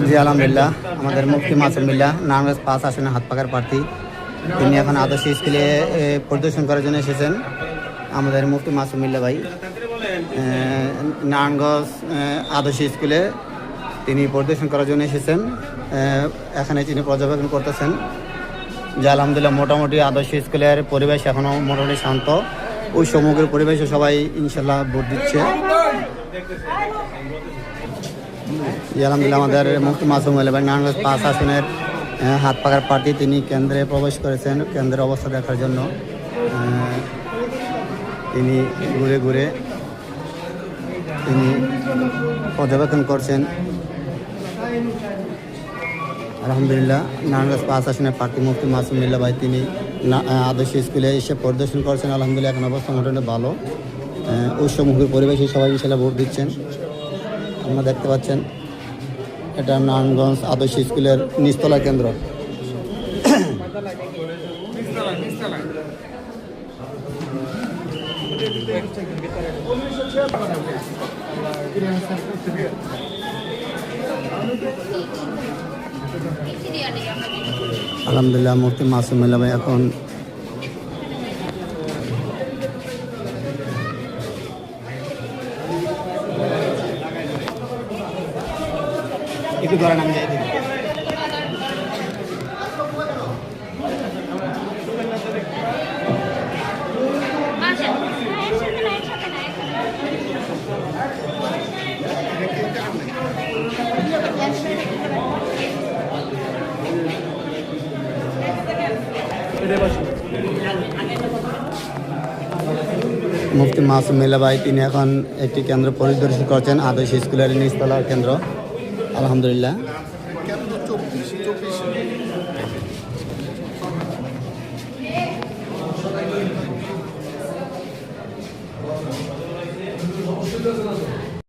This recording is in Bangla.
জি আলহামদুলিল্লাহ, আমাদের মুফতি মাসুম বিল্লাহ নারায়ণগঞ্জ 5 আসনে হাত পাকার প্রার্থী, তিনি এখন আদর্শ স্কুলে পরিদর্শন করার জন্য এসেছেন। আমাদের মুফতি মাসুম বিল্লাহ ভাই নারায়ণগঞ্জ আদর্শ স্কুলে তিনি পরিদর্শন করার জন্য এসেছেন। এখানে তিনি পর্যবেক্ষণ করতেছেন যে আলহামদুলিল্লাহ মোটামুটি আদর্শ স্কুলের পরিবেশ এখনও মোটামুটি শান্ত, ওই সমগ্র পরিবেশে সবাই ইনশাল্লাহ ভোট দিচ্ছে। আলহামদুলিল্লাহ আমাদের মুফতি মাসুম বিল্লাহ ভাই নারায়ণগঞ্জ 5 আসনের হাত পাকার প্রার্থী, তিনি কেন্দ্রে প্রবেশ করেছেন কেন্দ্রের অবস্থা দেখার জন্য। তিনি ঘুরে ঘুরে তিনি পর্যবেক্ষণ করছেন। আলহামদুলিল্লাহ নারায়ণগঞ্জ 5 আসনের প্রার্থী মুফতি মাসুম বিল্লাহ ভাই তিনি আদর্শ স্কুলে এসে পরিদর্শন করছেন। আলহামদুলিল্লাহ এখন অবস্থা মোটামুটি ভালো, উৎসমুখী পরিবেশে সবাই ইনশাল্লাহ ভোট দিচ্ছেন। আপনারা দেখতে পাচ্ছেন এটা নারায়ণগঞ্জ আদর্শ স্কুলের নিচতলা কেন্দ্র। আলহামদুলিল্লাহ মুফতি মাসুম বিল্লাহ ভাই এখন একটু ধরেন আমি যাই দেখি। মুফতি মাসুম বিল্লাহ ভাই তিনি এখন একটি কেন্দ্র পরিদর্শন করছেন, আদর্শ স্কুলের নিচতলা কেন্দ্র। আলহামদুলিল্লাহ